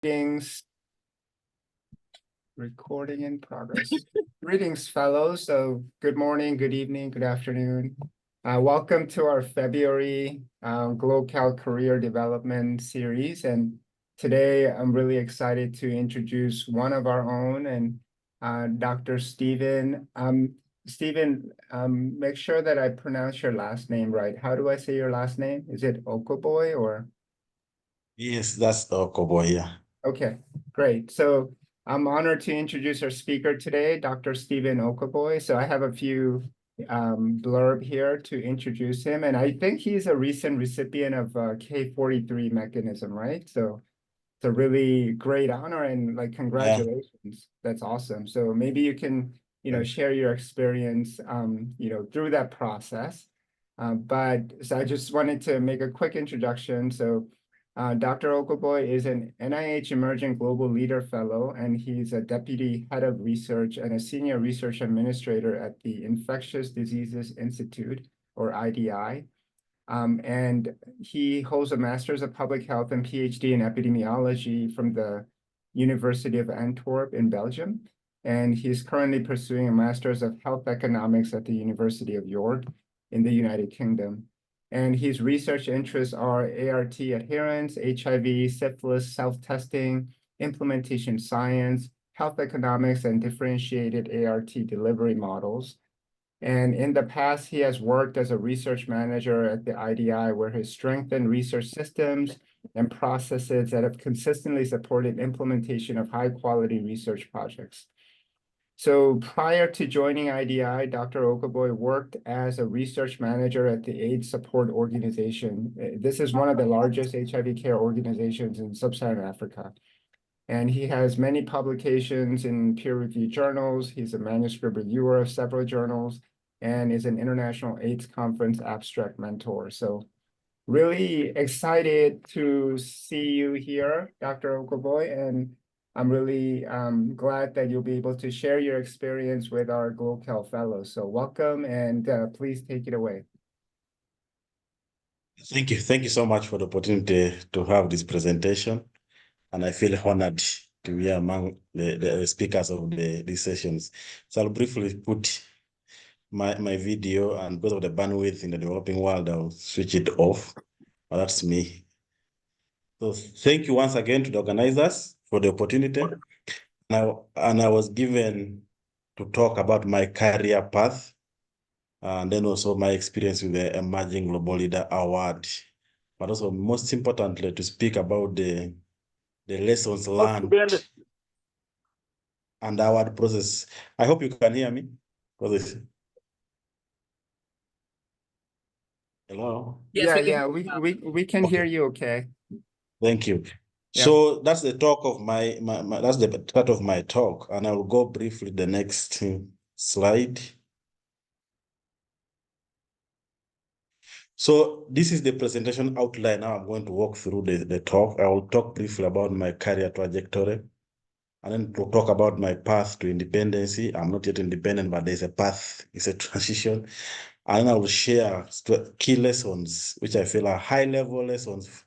Greetings, recording in progress. Greetings, fellows. So good morning, good evening, good afternoon. Welcome to our February GloCal Career Development Series. And today I'm really excited to introduce one of our own, and Dr. Stephen. Stephen, make sure that I pronounce your last name right. How do I say your last name? Is it Okoboi or? Yes, that's Okoboi, yeah. Okay, great. So I'm honored to introduce our speaker today, Dr. Stephen Okoboi. So I have a few blurb here to introduce him. And I think he's a recent recipient of K43 mechanism, right? So it's a really great honor and like congratulations. That's awesome. So maybe you can, share your experience, through that process. But so I just wanted to make a quick introduction. So Dr. Okoboi is an NIH Emerging Global Leader Fellow, and he's a Deputy Head of Research and a Senior Research Administrator at the Infectious Diseases Institute, or IDI. And he holds a Master's of Public Health and PhD in Epidemiology from the University of Antwerp in Belgium. And he's currently pursuing a Master's of Health Economics at the University of York in the United Kingdom. And his research interests are ART adherence, HIV, syphilis, self-testing, implementation science, health economics, and differentiated ART delivery models. And in the past, he has worked as a research manager at the IDI, where he strengthened research systems and processes that have consistently supported implementation of high-quality research projects. So prior to joining IDI, Dr. Okoboi worked as a research manager at the AIDS Support Organization. This is one of the largest HIV care organizations in sub-Saharan Africa. And he has many publications in peer-reviewed journals. He's a manuscript reviewer of several journals and is an International AIDS Conference abstract mentor. So really excited to see you here, Dr. Okoboi, and I'm really glad that you'll be able to share your experience with our GloCal fellows. So welcome, and please take it away. Thank you. Thank you so much for the opportunity to have this presentation. And I feel honored to be among the speakers of these sessions. So I'll briefly put my video, and because of the bandwidth in the developing world, I'll switch it off. But that's me. So thank you once again to the organizers for the opportunity. Now, and I was given to talk about my career path, and then also my experience with the Emerging Global Leader Award, but also most importantly to speak about the lessons learned and the award process. I hope you can hear me. Hello? Yes, yeah, we can hear you okay. Thank you. Yeah. So that's the talk of my that's the start of my talk, and I will go briefly the next slide. So this is the presentation outline. Now I'm going to walk through the talk. I will talk briefly about my career trajectory, and then to talk about my path to independency. I'm not yet independent, but there's a path, it's a transition. And then I will share key lessons, which I feel are high-level lessons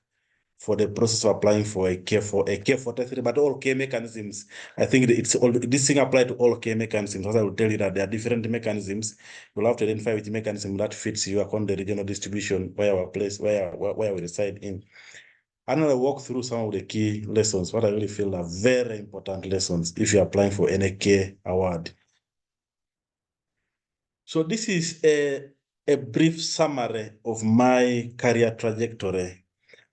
for the process of applying for a K43, but all K mechanisms. I think it's all this thing applies to all K mechanisms. As I will tell you that there are different mechanisms. You'll have to identify which mechanism that fits you according to the regional distribution, where we reside in. And I'll walk through some of the key lessons, what I really feel are very important lessons if you're applying for any K award. So this is a brief summary of my career trajectory.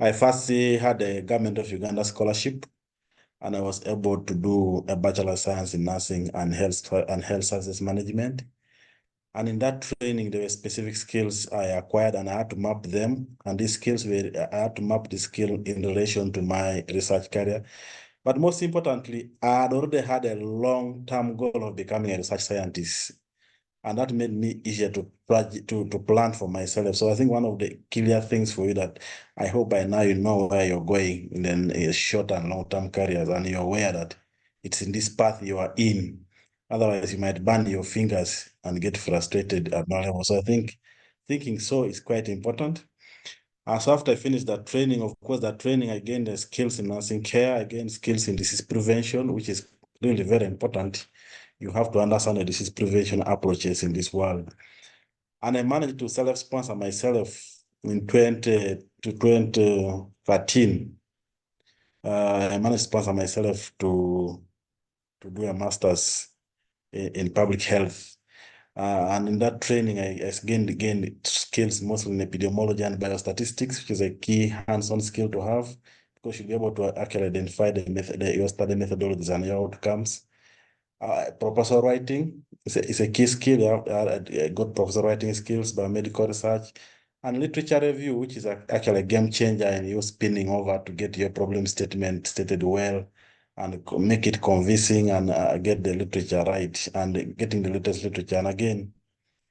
I first had a Government of Uganda scholarship, and I was able to do a Bachelor of Science in Nursing and Health Services Management. And in that training, there were specific skills I acquired, and I had to map them. And these skills I had to map the skill in relation to my research career. But most importantly, I had already had a long-term goal of becoming a research scientist. And that made me easier to plan for myself. So I think one of the clear things for you that I hope by now you know where you're going in a short and long-term careers, and you're aware that it's in this path you are in. Otherwise, you might burn your fingers and get frustrated at no level. So I think thinking so is quite important. So after I finished that training, of course, that training, I gained the skills in nursing care, I gained skills in disease prevention, which is really very important. You have to understand the disease prevention approaches in this world. And I managed to self-sponsor myself in 2013. I managed to sponsor myself to do a master's in public health. And in that training, I gained skills mostly in epidemiology and biostatistics, which is a key hands-on skill to have, because you'll be able to actually identify your study methodologies and your outcomes. Proposal writing is a key skill. I got proposal writing skills, biomedical research, and literature review, which is actually a game changer in you spinning over to get your problem statement stated well and make it convincing and get the literature right and getting the latest literature. And again,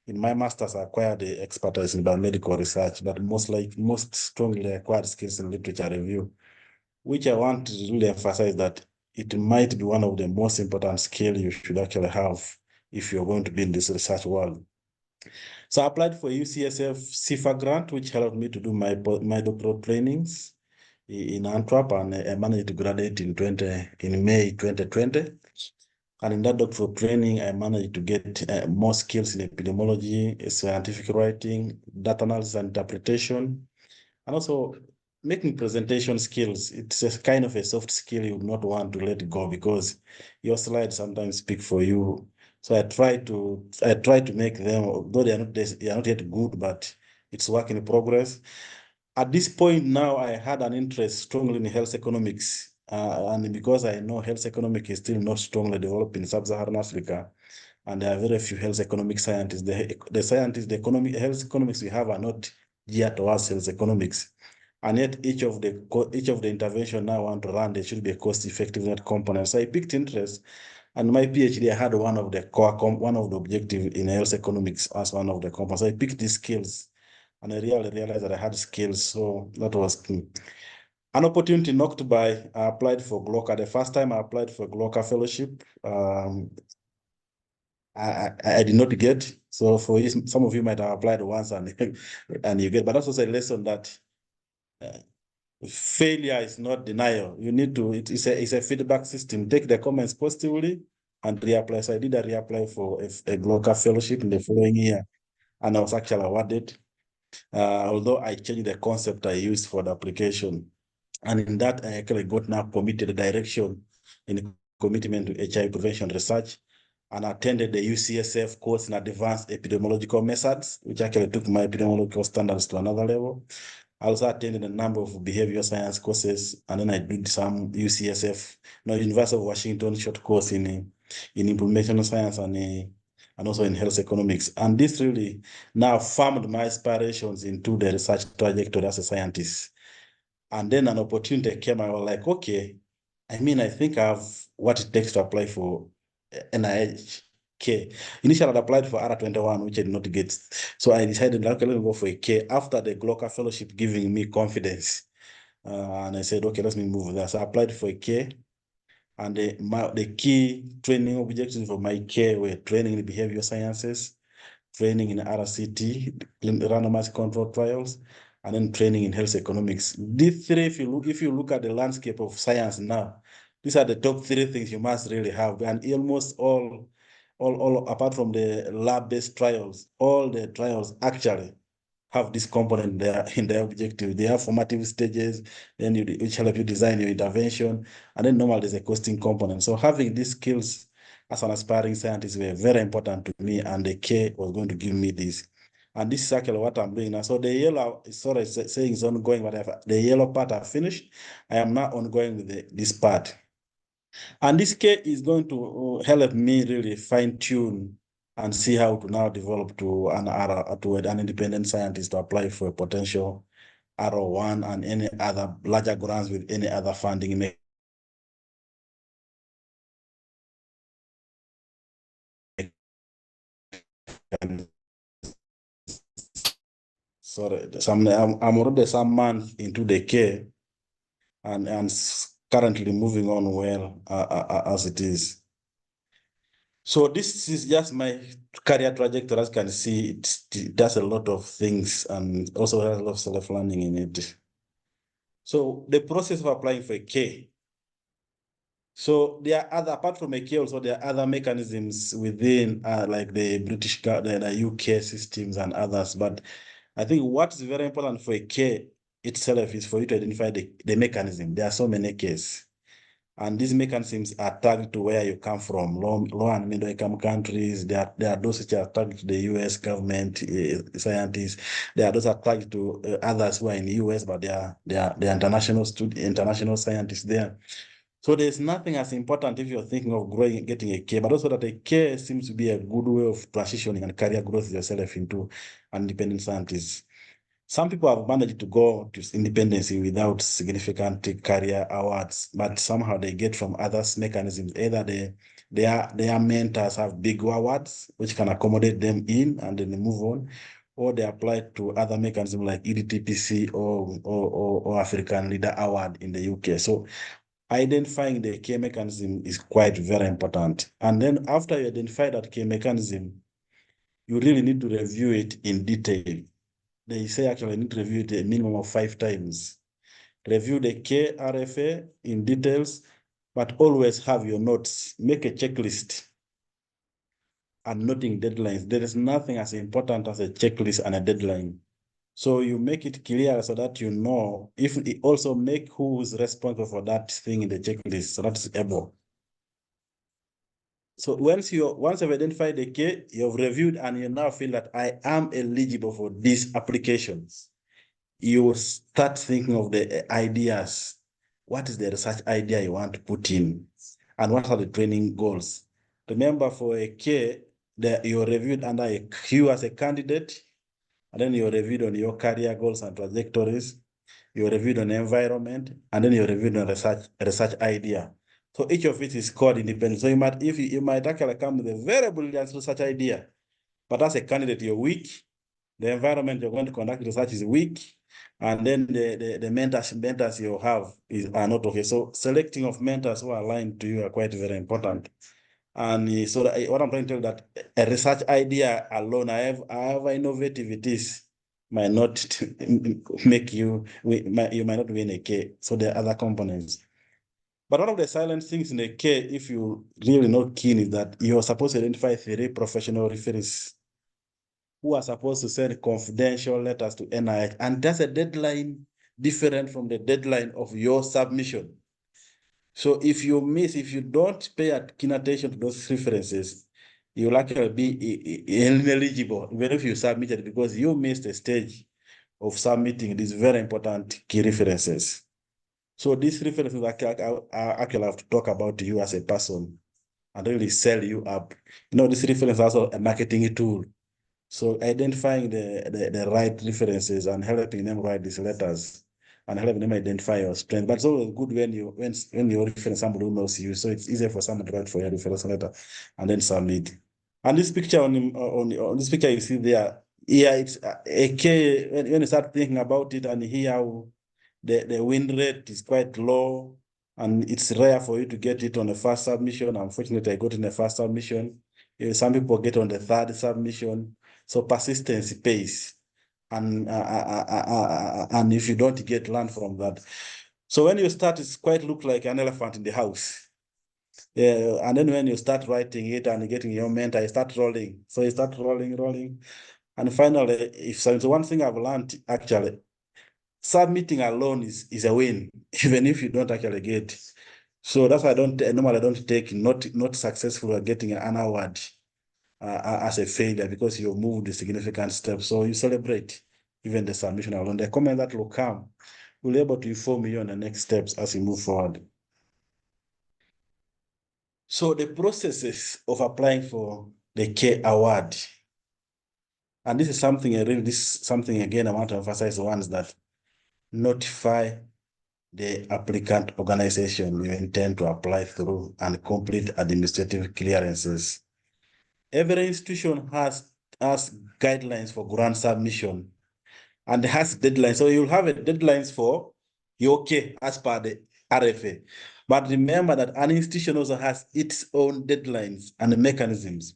in my master's, I acquired the expertise in biomedical research, but most strongly acquired skills in literature review, which I want to really emphasize that it might be one of the most important skills you should actually have if you're going to be in this research world. So I applied for UCSF CIFA grant, which helped me to do my doctoral trainings in Antwerp, and I managed to graduate in May 2020. And in that doctoral training, I managed to get more skills in epidemiology, scientific writing, data analysis and interpretation, and also making presentation skills. It's a kind of a soft skill you would not want to let go because your slides sometimes speak for you. So I try to make them, though they are not yet good, but it's work in progress. At this point now, I had an interest strongly in health economics. And because I know health economics is still not strongly developed in sub-Saharan Africa, and there are very few health economic scientists. The scientists, health economics we have are not geared towards health economics. And yet each of the intervention now I want to run, there should be a cost-effective net component. So I picked interest, and my PhD, I had one of the objective in health economics as one of the components. So I picked these skills, and I really realized that I had skills. So that was key. An opportunity knocked by, I applied for GloCal. The first time I applied for GloCal fellowship, I did not get. So for you, some of you might have applied once and and you get, but that's also a lesson that failure is not denial. You need to, it's a feedback system. Take the comments positively and reapply. So I did a reapply for a GloCal fellowship in the following year, and I was actually awarded. Although I changed the concept I used for the application. And in that, I actually got now committed direction in commitment to HIV prevention research, and attended the UCSF course in advanced epidemiological methods, which actually took my epidemiological standards to another level. I also attended a number of behavioral science courses, and then I did some University of Washington short course in implementation science and also in health economics. And this really now formed my aspirations into the research trajectory as a scientist. And then an opportunity came, I was like, okay, I think I have what it takes to apply for NIH-K. Initially, I applied for R21, which I did not get. So I decided, okay, let me go for a K after the GloCal fellowship giving me confidence. And I said, okay, let me move there. So I applied for a K. And the key training objectives for my K were training in behavioral sciences, training in RCT, randomized control trials, and then training in health economics. These three, if you look at the landscape of science now, these are the top three things you must really have. And almost all apart from the lab-based trials, all the trials actually have this component there in their objective. They have formative stages, then which help you design your intervention, and then normally there's a costing component. So having these skills as an aspiring scientist were very important to me, and the K was going to give me this. And this is actually what I'm doing now. So the yellow, sorry, saying it's ongoing, but the yellow part I finished. I am now ongoing with this part. And this K is going to help me really fine tune and see how to now develop to an independent scientist to apply for a potential R01 and any other larger grants with any other funding mechanism. Sorry, I'm already some months into the K and currently moving on well as it is. So this is just my career trajectory. As you can see, it does a lot of things and also has a lot of self-learning in it. So the process of applying for a K. So there are other, apart from a K, also there are other mechanisms within like the the UK systems and others. But I think what's very important for a K itself is for you to identify the mechanism. There are so many Ks. And these mechanisms are tagged to where you come from, low and middle income countries. There are those which are tagged to the US government scientists. There are those are tagged to others who are in the US, but they are international scientists there. So there's nothing as important if you're thinking of growing, getting a K, but also that a K seems to be a good way of transitioning and career growth yourself into an independent scientist. Some people have managed to go to independency without significant career awards, but somehow they get from other mechanisms. Either their mentors have big awards, which can accommodate them in and then they move on, or they apply to other mechanisms like EDTPC or African Leader Award in the UK. So identifying the K mechanism is quite very important. And then after you identify that K mechanism, you really need to review it in detail. They say actually you need to review it a minimum of 5 times. Review the KRFA in details, but always have your notes. Make a checklist and noting deadlines. There is nothing as important as a checklist and a deadline. So you make it clear so that you know, if it also make who is responsible for that thing in the checklist, so that's able. So once you've identified the K, you've reviewed and you now feel that I am eligible for these applications. You start thinking of the ideas. What is the research idea you want to put in? And what are the training goals? Remember, for a K, you're reviewed under a Q as a candidate, and then you're reviewed on your career goals and trajectories. You're reviewed on environment, and then you're reviewed on research idea. So each of it is called independent. So you might actually come with a very brilliant research idea, but as a candidate, you're weak. The environment you're going to conduct research is weak, and then the mentors you have are not okay. So selecting of mentors who are aligned to you are quite very important. And so what I'm trying to tell you that a research idea alone, however innovative it is, might not make you might not win a K. So there are other components. But one of the silent things in a K, if you really not keen, is that you're supposed to identify 3 professional referees who are supposed to send confidential letters to NIH. And that's a deadline different from the deadline of your submission. So if you don't pay keen attention to those references, you'll actually be ineligible, even if you submitted, because you missed a stage of submitting these very important key references. So these references actually have to talk about you as a person and really sell you up. This reference is also a marketing tool. So identifying the right references and helping them write these letters and helping them identify your strength. But it's always good when you reference somebody who knows you. So it's easier for someone to write for your reference letter and then submit. And this picture on this picture you see there, yeah, it's a K. When you start thinking about it and hear how the win rate is quite low, and it's rare for you to get it on the first submission. Unfortunately, I got in the first submission. Some people get on the 3rd submission. So persistence pays, and if you don't get learn from that. So when you start, it's quite look like an elephant in the house. Yeah, and then when you start writing it and getting your mentor, you start rolling. So you start rolling, and finally, so one thing I've learned actually, submitting alone is a win, even if you don't actually get. So that's why normally I don't take not successful or getting an award as a failure, because you moved a significant step. So you celebrate even the submission alone. The comment that will come will be able to inform you on the next steps as you move forward. So the processes of applying for the K award, and this is something again I want to emphasize once, that notify the applicant organization you intend to apply through and complete administrative clearances. Every institution has guidelines for grant submission and has deadlines. So you'll have a deadlines for your K as per the RFA. But remember that an institution also has its own deadlines and mechanisms.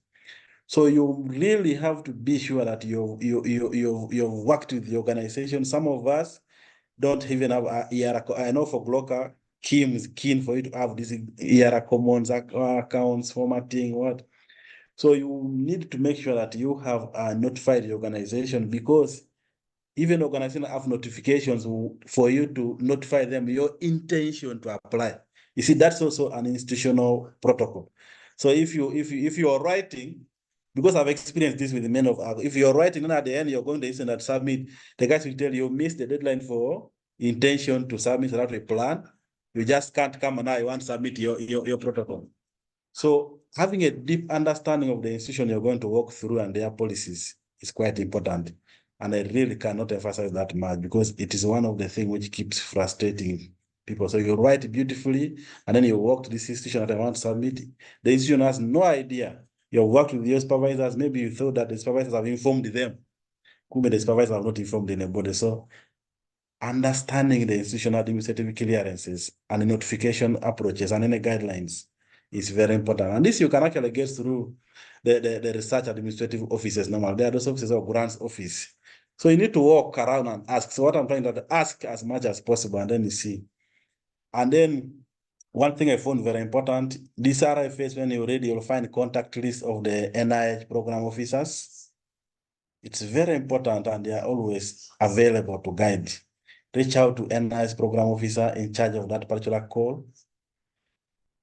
So you really have to be sure that you've worked with the organization. Some of us don't even have a ERA. I know for GloCal, Kim is keen for you to have this ERA commons accounts, formatting, what. So you need to make sure that you have notified the organization, because even organizations have notifications for you to notify them your intention to apply. You see, that's also an institutional protocol. So if you are writing, because I've experienced this with many of our, if you're writing and at the end you're going to send that submit, the guys will tell you missed the deadline for intention to submit without a plan. You just can't come and now you want to submit your protocol. So having a deep understanding of the institution you're going to work through and their policies is quite important. And I really cannot emphasize that much, because it is one of the things which keeps frustrating people. So you write beautifully, and then you work to this institution that I want to submit. The institution has no idea. You worked with your supervisors. Maybe you thought that the supervisors have informed them. Could be the supervisors have not informed anybody. So understanding the institutional administrative clearances and the notification approaches and any guidelines is very important. And this you can actually get through the research administrative offices. Normally, there are those offices or grants office. So you need to walk around and ask. So what I'm trying to ask as much as possible, and then you see. And then one thing I found very important, this RFS, when you're ready, you'll find contact list of the NIH program officers. It's very important, and they are always available to guide. Reach out to NIS program officer in charge of that particular call.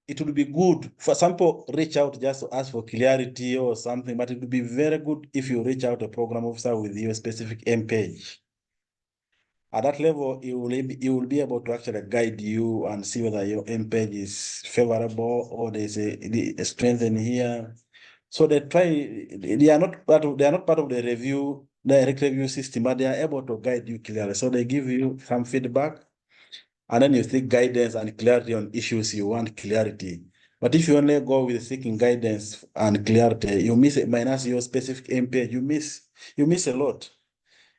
It would be good for some people reach out just to ask for clarity or something, but it would be very good if you reach out to a program officer with your specific MPH. At that level, you will be able to actually guide you and see whether your MPH is favorable or there's a strength in here. So they are not part of the direct review system, but they are able to guide you clearly. So they give you some feedback, and then you seek guidance and clarity on issues you want clarity. But if you only go with seeking guidance and clarity, you miss it, minus your specific MPH, you miss a lot.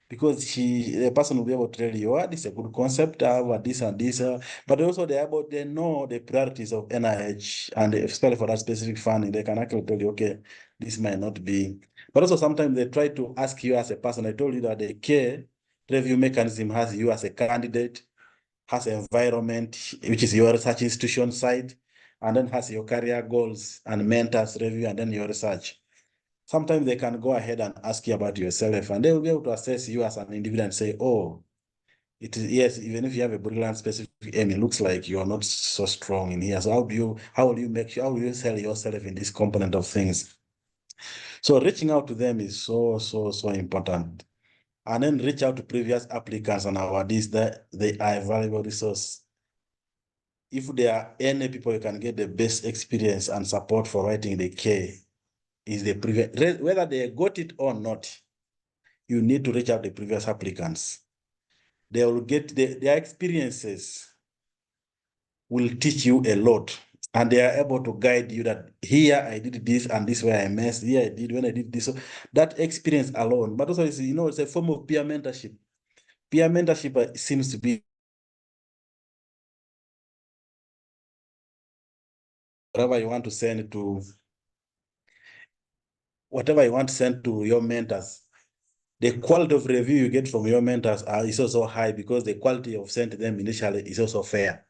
Because the person will be able to tell you, this is a good concept, this and this, but also they know the priorities of NIH, and especially for that specific funding, they can actually tell you, okay, this might not be. But also sometimes they try to ask you as a person. I told you that the care review mechanism has you as a candidate, has environment, which is your research institution side, and then has your career goals and mentors review, and then your research. Sometimes they can go ahead and ask you about yourself, and they will be able to assess you as an individual and say, oh, it is, yes, even if you have a brilliant specific aim, it looks like you're not so strong in here. So how will you sell yourself in this component of things? So reaching out to them is so important. And then reach out to previous applicants and awardees that they are a valuable resource. If there are any people you can get the best experience and support for writing the K, is the previous, whether they got it or not, you need to reach out to the previous applicants. They will get their experiences will teach you a lot, and they are able to guide you that here I did this and this way I messed, here I did when I did this. So that experience alone, but also it's, it's a form of peer mentorship. Peer mentorship seems to be whatever you want to send to your mentors. The quality of review you get from your mentors is also high, because the quality of sent to them initially is also fair.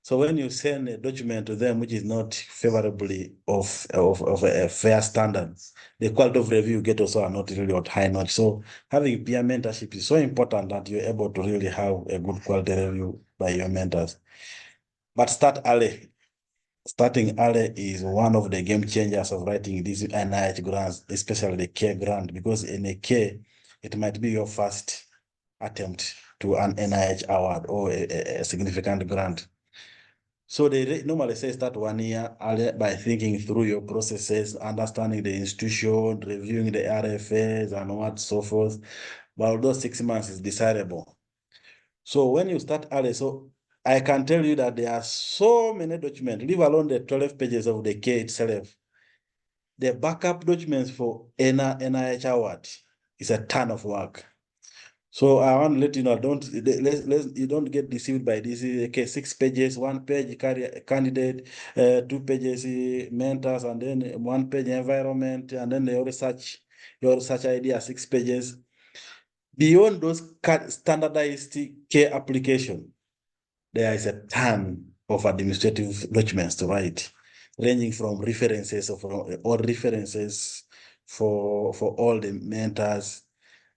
So when you send a document to them which is not favorably of a fair standard, the quality of review you get also are not really at high notch. So having peer mentorship is so important that you're able to really have a good quality review by your mentors. But start early. Starting early is one of the game changers of writing these NIH grants, especially the K grant, because in a K, it might be your first attempt to an NIH award or a significant grant. So they normally say start 1 year early by thinking through your processes, understanding the institution, reviewing the RFAs and what so forth. But although 6 months is desirable. So when you start early, so I can tell you that there are so many documents, leave alone the 12 pages of the K itself. The backup documents for NIH award is a ton of work. So I want to let you know, you don't get deceived by this. Okay, 6 pages, 1 page candidate, 2 pages mentors, and then 1 page environment, and then your research idea, 6 pages. Beyond those standardized care application, there is a ton of administrative documents to write, ranging from references or references for all the mentors,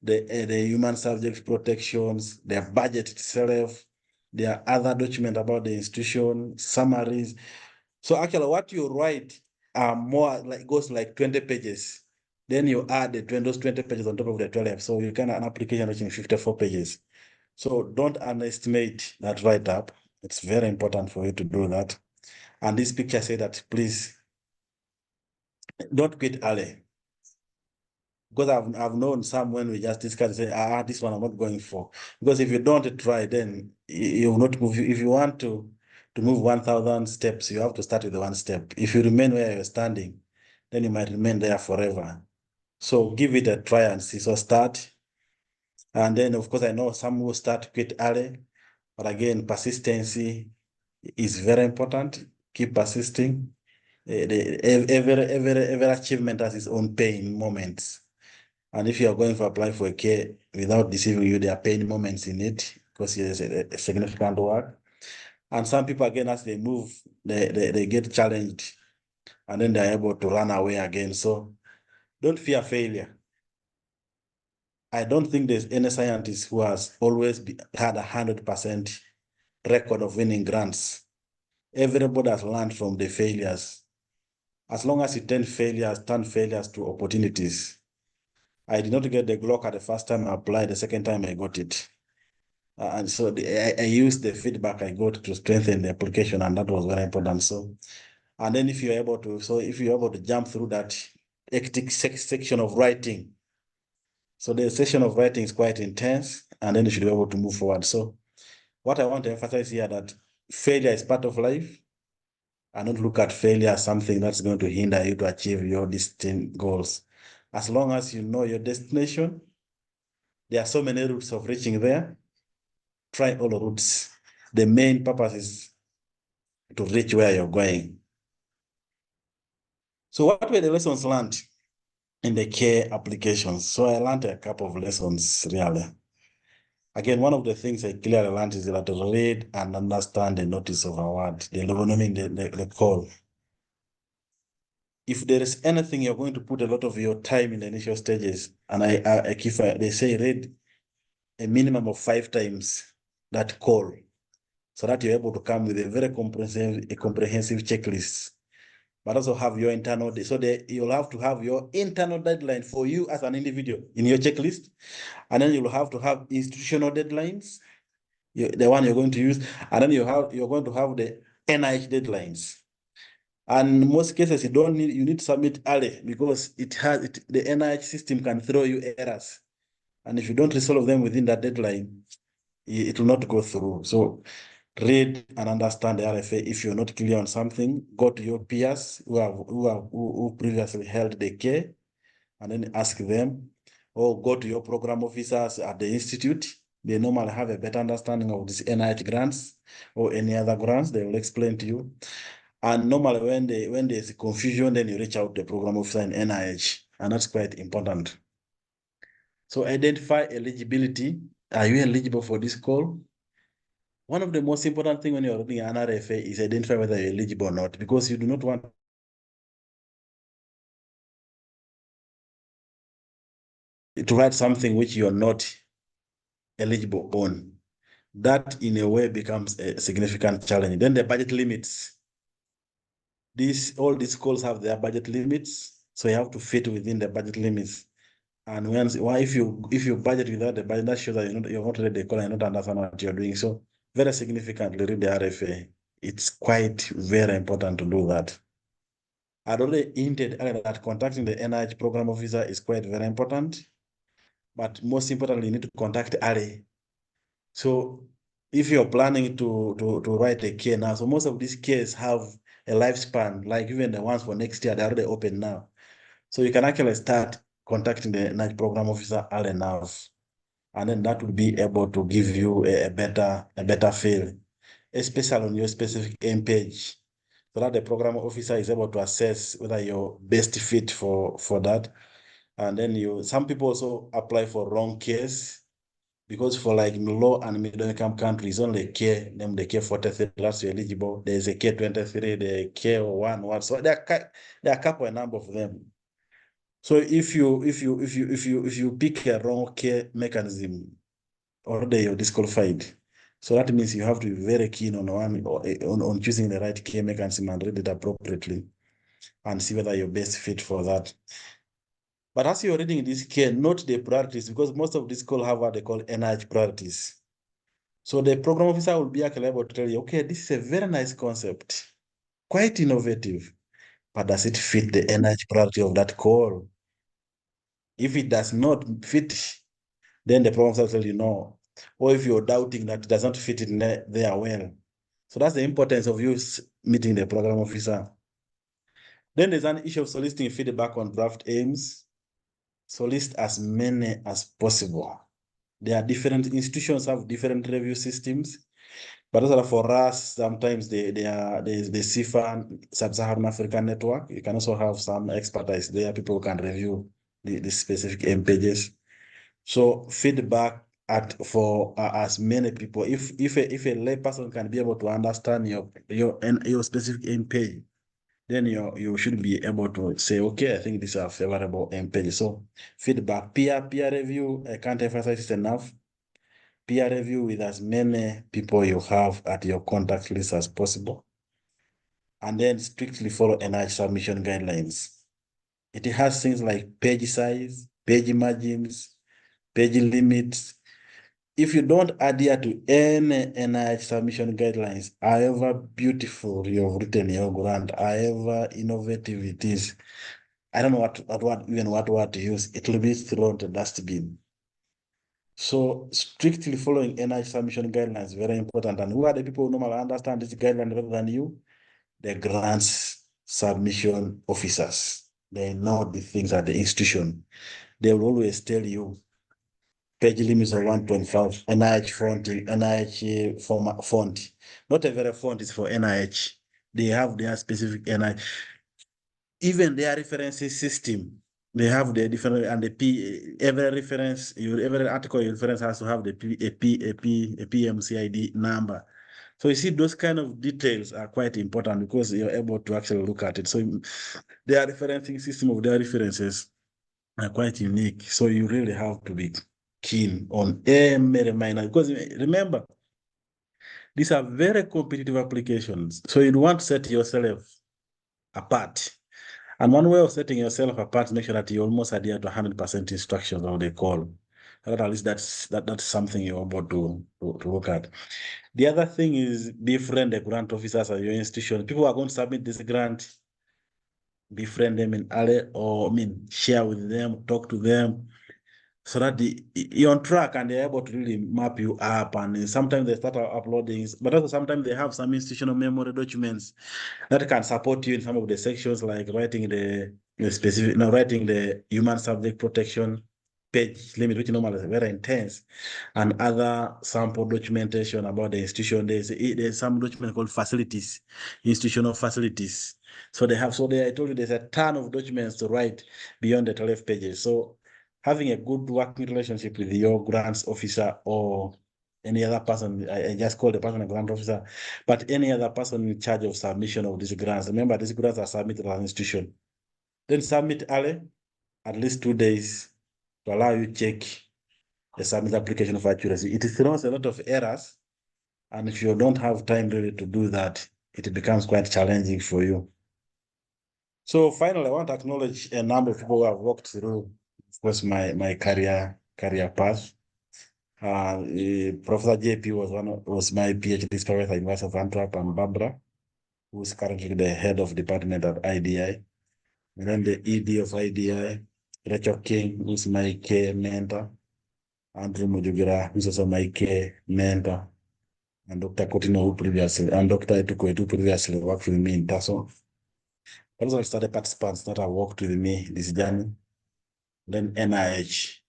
the human subject protections, their budget itself, there are other documents about the institution, summaries. So actually what you write are more like goes like 20 pages. Then you add those 20 pages on top of the 12. So you can an application reaching 54 pages. So don't underestimate that write-up. It's very important for you to do that. And this picture say that please don't quit early. Because I've known some when we just discuss, say, this one I'm not going for. Because if you don't try, then you will not move. If you want to move 1,000 steps, you have to start with the 1 step. If you remain where you're standing, then you might remain there forever. So give it a try and see. So start. And then, of course, I know some will start quit early. But again, persistency is very important. Keep persisting. Every achievement has its own pain moments. And if you are going to apply for a care without deceiving you, there are pain moments in it because it's a significant work. And some people, again, as they move, they get challenged and then they're able to run away again. So don't fear failure. I don't think there's any scientist who has always had 100% record of winning grants. Everybody has learned from the failures. As long as you turn failures to opportunities. I did not get the GloCal the first time I applied, the second time I got it. And so I used the feedback I got to strengthen the application, and that was very important. So, and then if you're able to jump through that hectic section of writing, so the section of writing is quite intense, and then you should be able to move forward. So what I want to emphasize here that failure is part of life, and not look at failure as something that's going to hinder you to achieve your distinct goals. As long as you know your destination, there are so many routes of reaching there. Try all the routes. The main purpose is to reach where you're going. So what were the lessons learned in the care applications? So I learned a couple of lessons really. Again, one of the things I clearly learned is that to read and understand the notice of award, the call. If there is anything you're going to put a lot of your time in the initial stages, and they say read a minimum of 5 times that call, so that you're able to come with a very comprehensive checklist, but also have your internal, you'll have to have your internal deadline for you as an individual in your checklist, and then you'll have to have institutional deadlines, the one you're going to use, and then you're going to have the NIH deadlines. And in most cases, you need to submit early because the NIH system can throw you errors. And if you don't resolve them within that deadline, it will not go through. So read and understand the RFA. If you're not clear on something, go to your peers who previously held the care and then ask them, or go to your program officers at the institute. They normally have a better understanding of these NIH grants or any other grants. They will explain to you. And normally when there's confusion, then you reach out to the program officer in NIH, and that's quite important. So identify eligibility. Are you eligible for this call? One of the most important things when you're reading an RFA is identify whether you're eligible or not, because you do not want to write something which you're not eligible on. That in a way becomes a significant challenge. Then the budget limits. All these calls have their budget limits, so you have to fit within the budget limits. And if you budget without the budget, that shows that you're not ready the call and not understand what you're doing. So very significantly read the RFA. It's quite very important to do that. I'd already hinted earlier that contacting the NIH program officer is quite very important, but most importantly, you need to contact early. So if you're planning to write a care now, so most of these cares have a lifespan, like even the ones for next year, they're already open now. So you can actually start contacting the NIH program officer early enough. And then that will be able to give you a better feel, especially on your specific MPH, so that the program officer is able to assess whether you're best fit for that. And then some people also apply for wrong case, because for like low and middle income countries, only K, name the K43 that's eligible. There's a K23, the K11. So there are a couple, a number of them. So if you pick a wrong K mechanism, already you're disqualified. So that means you have to be very keen on choosing the right K mechanism and read it appropriately and see whether you're best fit for that. But as you're reading this K, note the priorities, because most of these calls have what they call NIH priorities. So the program officer will be actually able to tell you, okay, this is a very nice concept, quite innovative, but does it fit the NIH priority of that call? If it does not fit, then the program officer will tell you no. Or if you're doubting that it does not fit in there well. So that's the importance of you meeting the program officer. Then there's an issue of soliciting feedback on draft aims. Solicit as many as possible. There are different institutions have different review systems, but also for us, sometimes there's the CIFA Sub-Saharan African Network. You can also have some expertise there. People can review the specific M pages. So feedback for as many people. If a lay person can be able to understand your specific M page, then you should be able to say, okay, I think these are favorable M pages. So feedback, peer review, I can't emphasize it enough. Peer review with as many people you have at your contact list as possible. And then strictly follow NIH submission guidelines. It has things like page size, page margins, page limits. If you don't adhere to any NIH submission guidelines, however beautiful you've written your grant, however innovative it is, I don't know what word to use, it will be thrown to the dustbin. So strictly following NIH submission guidelines is very important. And who are the people who normally understand this guideline better than you? The grants submission officers. They know the things at the institution. They will always tell you page limits of 1.5, NIH font, NIH font. Not every font is for NIH. They have their specific NIH. Even their references system, they have the different, and every reference, every article you reference has to have the PMCID number. So you see, those kind of details are quite important because you're able to actually look at it. So their referencing system of their references are quite unique. So you really have to be keen on every minor, because remember, these are very competitive applications. So you want to set yourself apart. And one way of setting yourself apart, make sure that you almost adhere to 100% instructions of the call. At least that's something you're able to look at. The other thing is befriend the grant officers at your institution. People who are going to submit this grant, befriend them in early, or share with them, talk to them, so that you're on track and they're able to really map you up. And sometimes they start uploading, but also sometimes they have some institutional memory documents that can support you in some of the sections, like writing the writing the human subject protection page limit, which normally is very intense, and other sample documentation about the institution. There's some document called facilities, institutional facilities. So I told you there's a ton of documents to write beyond the 12 pages. So having a good working relationship with your grants officer or any other person, I just call the person a grant officer, but any other person in charge of submission of these grants. Remember, these grants are submitted as an institution. Then submit early, at least 2 days, to allow you to check the submit application for accuracy. It throws a lot of errors, and if you don't have time really to do that, it becomes quite challenging for you. So finally, I want to acknowledge a number of people who have walked through, of course, my career path. Professor JP was my PhD professor at the University of Antwerp, and Barbara, who is currently the head of department at IDI. And then the ED of IDI, Rachel King, who's my K mentor, Andrew Mujugira, who's also my K mentor, and Dr. Kotino, and Dr. Etukwe, who previously worked with me in Tasso. Those are study participants that have worked with me this journey. Then NIH.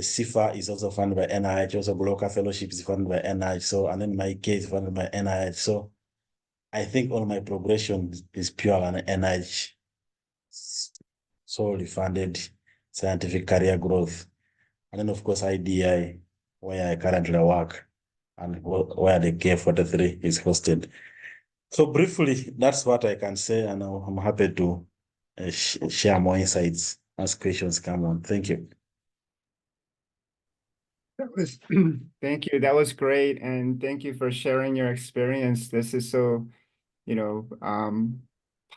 CIFA is also funded by NIH, also GloCal Fellowship is funded by NIH. So, and then my case is funded by NIH. So I think all my progression is pure on NIH, solely funded scientific career growth. And then of course IDI, where I currently work and where the K43 is hosted. So briefly, that's what I can say, and I'm happy to share more insights as questions come on. Thank you. That was, thank you. That was great. And thank you for sharing your experience. This is so,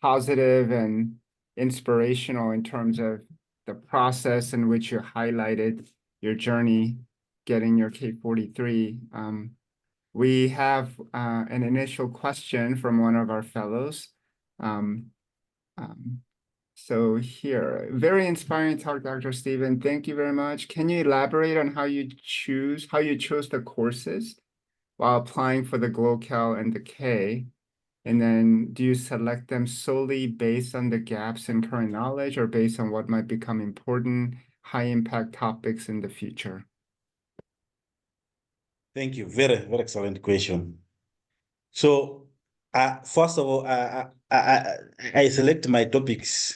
positive and inspirational in terms of the process in which you highlighted your journey getting your K43. We have an initial question from one of our fellows. So here, very inspiring talk, Dr. Stephen. Thank you very much. Can you elaborate on how you chose the courses while applying for the GloCal and the K? And then do you select them solely based on the gaps in current knowledge or based on what might become important, high impact topics in the future? Thank you. Very, very excellent question. So, first of all, I select my topics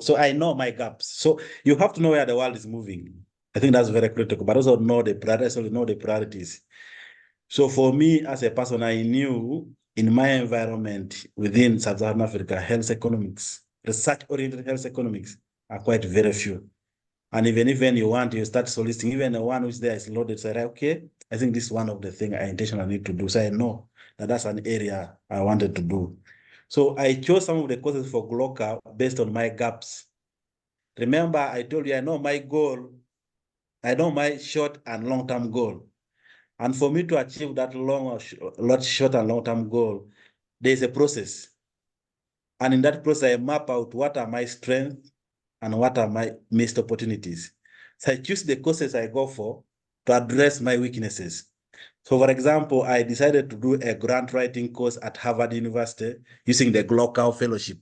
so I know my gaps. So you have to know where the world is moving. I think that's very critical, but also know the priorities. So for me as a person, I knew in my environment within Sub-Saharan Africa, health economics, research-oriented health economics are quite very few. And even you want, you start soliciting, even the one which there is loaded, say, okay, I think this is one of the things I intentionally need to do. So I know that that's an area I wanted to do. So I chose some of the courses for GloCal based on my gaps. Remember, I told you, I know my goal, I know my short and long-term goal. And for me to achieve that short and long-term goal, there's a process. And in that process, I map out what are my strengths and what are my missed opportunities. So I choose the courses I go for to address my weaknesses. So for example, I decided to do a grant writing course at Harvard University using the GloCal Fellowship.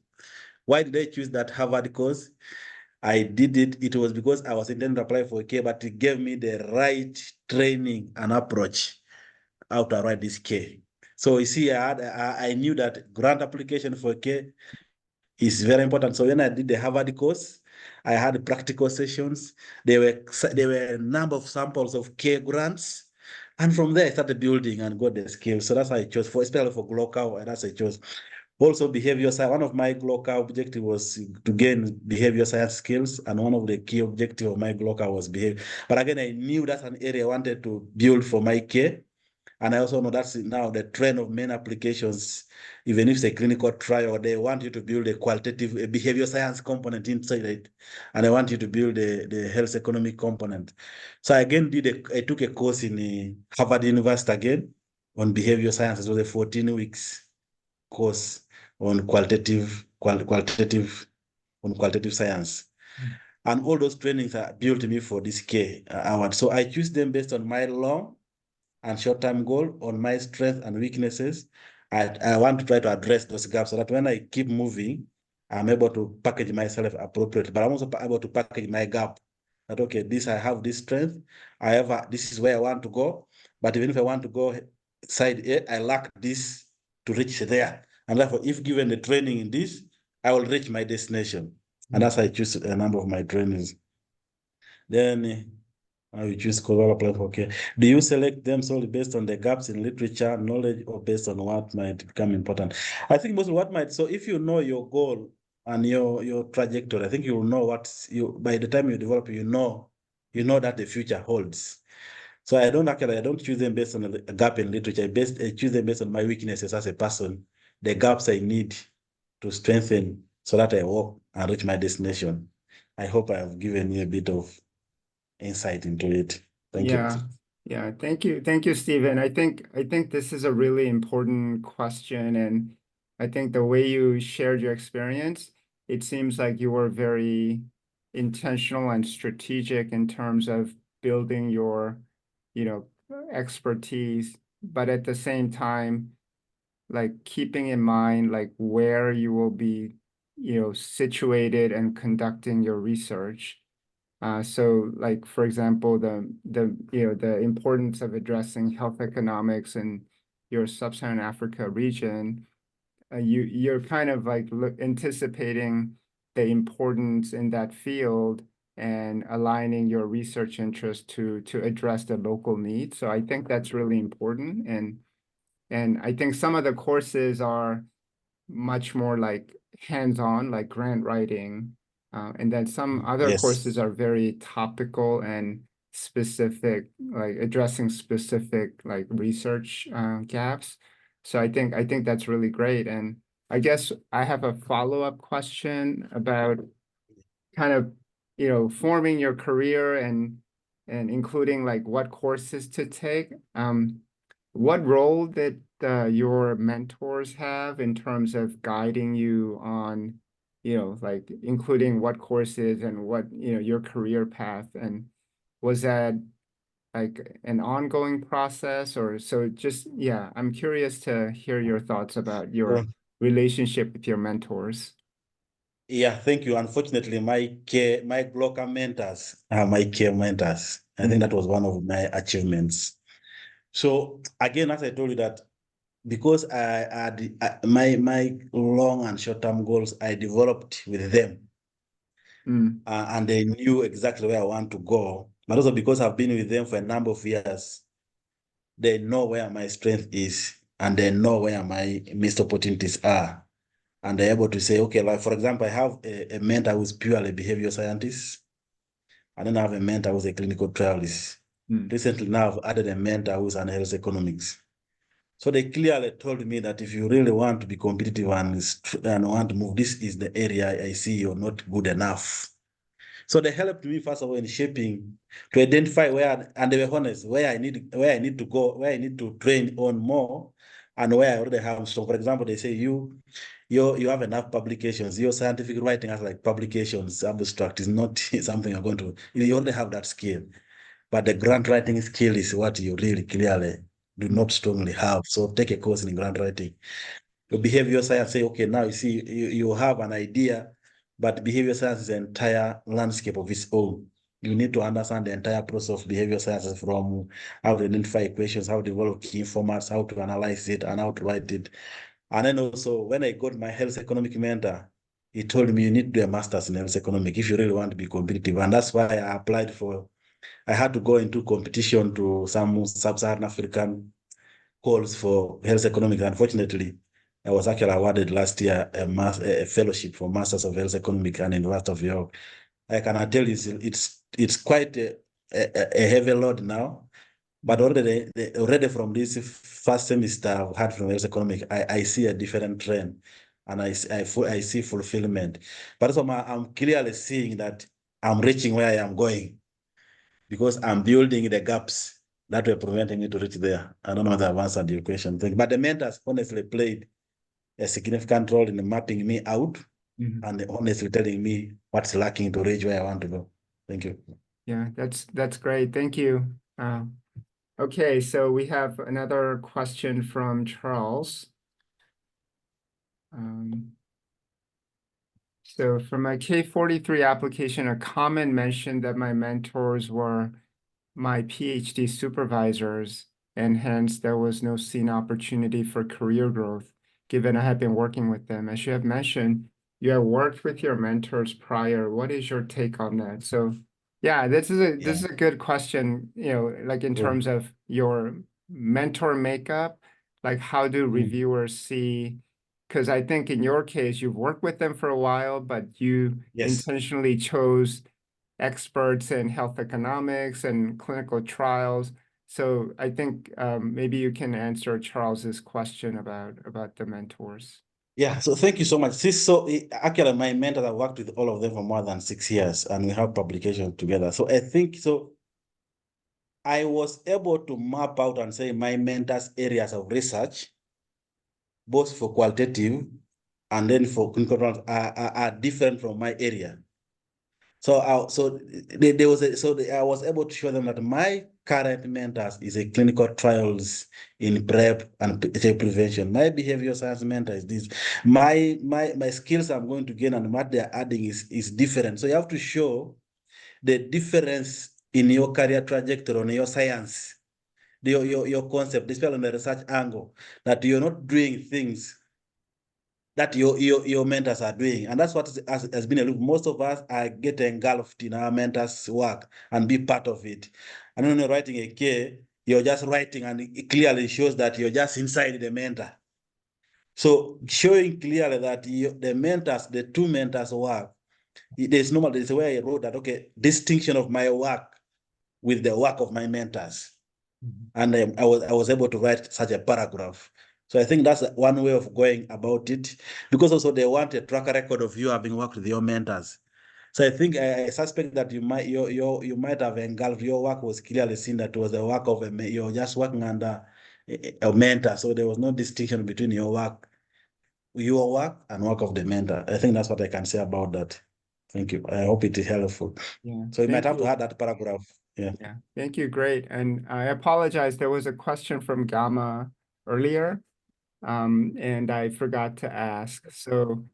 Why did I choose that Harvard course? I did it. It was because I was intending to apply for a K, but it gave me the right training and approach how to write this K. So you see, I knew that grant application for K is very important. So when I did the Harvard course, I had practical sessions. There were a number of samples of K grants. And from there, I started building and got the skills. So that's how I chose, especially for GloCal, and that's I chose. Also, behavior science. One of my GloCal objective was to gain behavior science skills, and one of the key objectives of my GloCal was behavior. But again, I knew that's an area I wanted to build for my K. And I also know that's now the trend of many applications, even if it's a clinical trial, they want you to build a behavior science component inside it. And I want you to build the health economic component. So I again I took a course in Harvard University again on behavior science. It was a 14 weeks course on qualitative science. And all those trainings are built me for this K award. So I choose them based on my long and short-term goal, on my strengths and weaknesses. I want to try to address those gaps so that when I keep moving, I'm able to package myself appropriately, but I'm also able to package my gap. That, okay, I have this strength, this is where I want to go, but even if I want to go side A, I lack this to reach there. And therefore, if given the training in this, I will reach my destination. And that's how I choose a number of my trainings. Then you choose cover platform. Okay. Do you select them solely based on the gaps in literature, knowledge, or based on what might become important? I think mostly what might. So if you know your goal and your trajectory, I think you will know by the time you develop, you know that the future holds. So I don't choose them based on a gap in literature. I choose them based on my weaknesses as a person, the gaps I need to strengthen so that I walk and reach my destination. I hope I have given you a bit of insight into it. Thank you. Yeah. Thank you, Stephen. I think this is a really important question, and I think the way you shared your experience, it seems like you were very intentional and strategic in terms of building your, expertise, but at the same time, like keeping in mind like where you will be, situated and conducting your research. So like, for example, the importance of addressing health economics in your sub-Saharan Africa region, you're kind of like anticipating the importance in that field and aligning your research interest to address the local needs. So I think that's really important. And I think some of the courses are much more like hands-on, like grant writing. And then some other courses Yes. are very topical and specific, like addressing specific like research gaps. So I think that's really great. And I guess I have a follow-up question about kind of, forming your career and including like what courses to take. What role did your mentors have in terms of guiding you on, like including what courses and what, your career path? And was that like an ongoing process or so just, yeah, I'm curious to hear your thoughts about your So, relationship with your mentors. yeah, thank you. Unfortunately, my GloCal mentors are my care mentors. I think that Mm, was one of my achievements. So again, as I told you that because I had my long and short-term goals, I developed with them, mm, and they knew exactly where I want to go. But also because I've been with them for a number of years, they know where my strength is, and they know where my missed opportunities are. And they're able to say, okay, like for example, I have a mentor who's purely behavioral scientist, and then I have a mentor who's a clinical trialist. mm, Recently, now I've added a mentor who's an health economics. So they clearly told me that if you really want to be competitive and want to move, this is the area I see you're not good enough. So they helped me first of all in shaping to identify where, and they were honest, where I need to go, where I need to train on more, and where I already have. So for example, they say you have enough publications. Your scientific writing has like publications, abstract is not something you're going to. You already have that skill, but the grant writing skill is what you really clearly do mm, not strongly have. So take a course in grant writing. Your behavior science say, okay, now you see you have an idea, but behavior science is an entire landscape of its own. You need to understand the entire process of behavior sciences from how to identify equations, how to develop key formats, how to analyze it, and how to write it. And then also, when I got my health economic mentor, he told me you need to do a master's in health economic if you really want to be competitive. And that's why I applied for, I had to go into competition to some sub-Saharan African calls for health economics. Unfortunately, I was actually awarded last year a fellowship for Masters of Health Economics and University of York. I can tell you it's quite a heavy load now, but mm. already from this first semester I've had from health economics, I see a different trend, and I see fulfillment. But also I'm clearly seeing that I'm reaching where I am going because I'm building the gaps that were preventing me to reach there. I don't know whether I've answered your question. But the mentors honestly played a significant role in mapping me out Mhm. and honestly telling me what's lacking to reach where I want to go. Thank you. Yeah, that's great. Thank you. Okay, so we have another question from Charles. Um, so for my K-43 application, a comment mentioned that my mentors were my PhD supervisors, and hence there was no seen opportunity for career growth, given I had been working with them. As you have mentioned, you have worked with your mentors prior. What is your take on that? So, yeah, this Yeah. is a good question, like in Cool. terms of your mentor makeup, like how do Mm. reviewers see? Because I think in your case, you've worked with them for a while, but you Yes. intentionally chose experts in health economics and clinical trials. So I think maybe you can answer Charles's question about the mentors. Yeah. So thank you so much. Actually, my mentors, I worked with all of them for more than 6 years, and we have publications together. So I think so. I was able to map out and say my mentors' areas of research, both for qualitative and then for clinical trials, are different from my area. So I was able to show them that my current mentors is a clinical trials in PrEP and HIV prevention. My behavioral science mentor is this. My skills I'm going to gain and what they're adding is different. So you have to show the difference in your career trajectory on your science, your concept, especially on the research angle, that you're not doing things that your mentors are doing. And that's what has been a loop. Most of us are getting engulfed in our mentors' work and be part of it. And when you're writing a K, you're just writing, and it clearly shows that you're just inside the mentor. So showing clearly that the two mentors work, there's a way I wrote that, okay, distinction of my work with the work of my mentors. And I was able to write such a paragraph. So I think that's one way of going about it, because also they want a track record of you having worked with your mentors. So I think I suspect that you might have engulfed, your work was clearly seen that it was the work of you're just working under a mentor. So there was no distinction between your work and work of the mentor. I think that's what I can say about that. Thank you. I hope it is helpful. Yeah. So you might have to you. add that paragraph. Yeah. Yeah, thank you. Great. And I apologize. There was a question from Gamma earlier, and I forgot to ask. So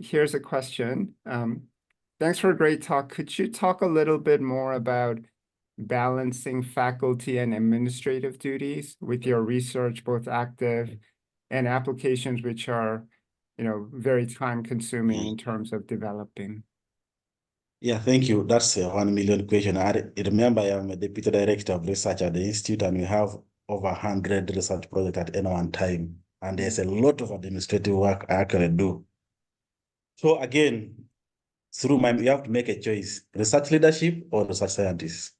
here's a question. Thanks for a great talk. Could you talk a little bit more about balancing faculty and administrative duties with your research, both active and applications, which are, very time consuming in terms of developing? Yeah, thank you. That's a 1 million question. I remember I am a deputy director of research at the institute, and we have over 100 research projects at any one time. And there's a lot of administrative work I actually do. So again, you have to make a choice: research leadership or research scientist.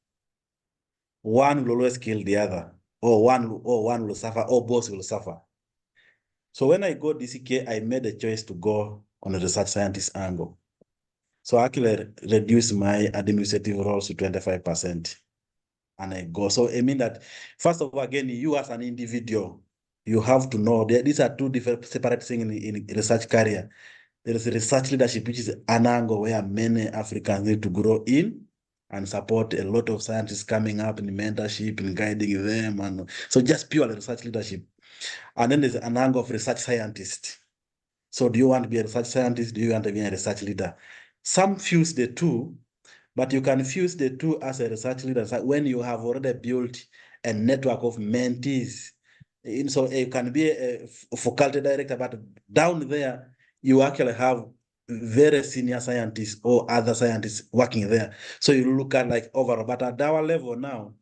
One will always kill the other, or one will suffer, or both will suffer. So when I go DCK, I made a choice to go on a research scientist angle. So I actually reduce my administrative roles to 25%. And I go. So I mean that, first of all, again, you as an individual, you have to know that these are two different separate things in research career. There is a research leadership, which is an angle where many Africans need to grow in and support a lot of scientists coming up in mentorship and guiding them. And so just purely research leadership. And then there's an angle of research scientist. So do you want to be a research scientist? Do you want to be a research leader? Some fuse the two, but you can fuse the two as a research leader when you have already built a network of mentees. So you can be a faculty director, but down there, you actually have very senior scientists or other scientists working there. So you look at like overall, but at our level now,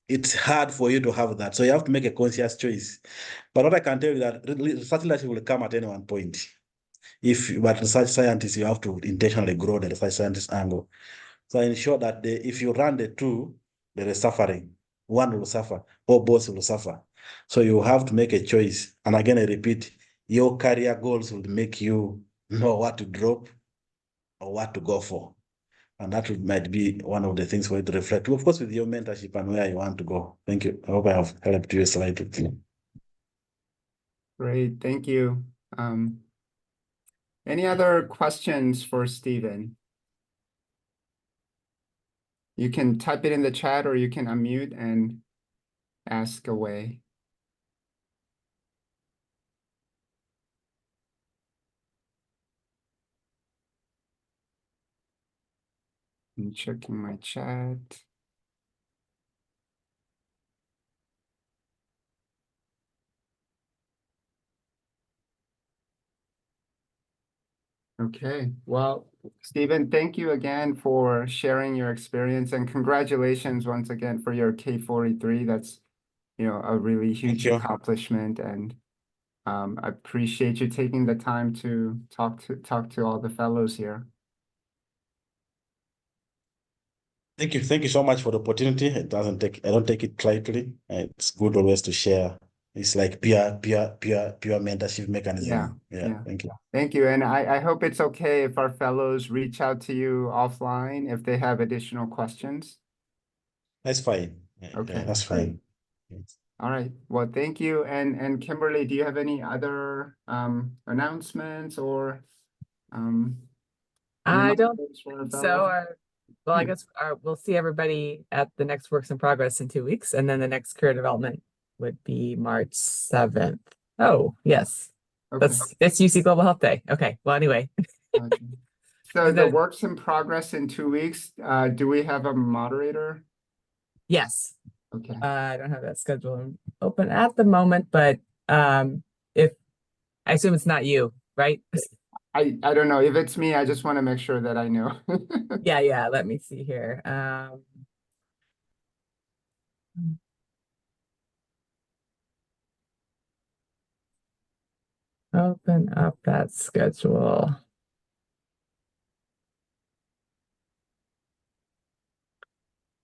it's hard for you to have that. So you have to make a conscious choice. But what I can tell you that research leadership will come at any one point. If you are research scientist, you have to intentionally grow the research scientist angle. So I ensure that if you run the two, there is suffering. One will suffer, or both will suffer. So you have to make a choice. And again, I repeat, your career goals will make you know what to drop or what to go for. And that might be one of the things for you to reflect, of course, with your mentorship and where you want to go. Thank you. I hope I have helped you slightly. Great, thank you. Any other questions for Stephen? You can type it in the chat, or you can unmute and ask away. I'm checking my chat. Okay, well, Stephen, thank you again for sharing your experience, and congratulations once again for your K43. That's, a really huge accomplishment, and I appreciate you taking the time to talk to all the fellows here. Thank you. Thank you so much for the opportunity. I don't take it lightly. It's good always to share. It's like peer mentorship mechanism. Yeah. Thank you. Thank you. And I hope it's okay if our fellows reach out to you offline if they have additional questions. That's fine. Okay. That's fine. All right. Well, thank you. And Kimberly, do you have any other announcements or I don't reminders for our so. fellows? Well, I guess we'll see everybody at the next Works in Progress in 2 weeks, and then the next career development would be March 7th. Oh, yes. Okay. That's UC Global Health Day. Okay. Well, anyway. Gotcha. So Is the that- works in progress in 2 weeks, do we have a moderator? Yes, Okay, I don't have that schedule open at the moment, but if I assume it's not you, right? I don't know, if it's me, I just want to make sure that I know. Yeah, let me see here. Open up that schedule.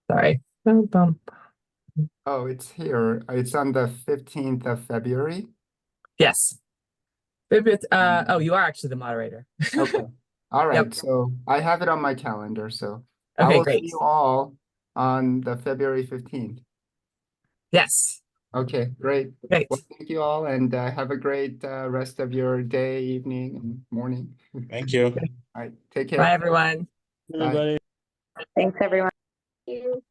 Sorry. Bum, bum. Oh, it's here, it's on the 15th of February. Yes. Oh, you are actually the moderator. Okay, all Yep. right, so I have it on my calendar, so I Okay, will see great. you all on the February 15th. Yes, Okay, great. great. Well, thank you all, and have a great rest of your day, evening, and morning. Thank you. All right, take care. Bye, everyone. Bye. Thanks, everyone. Thank you.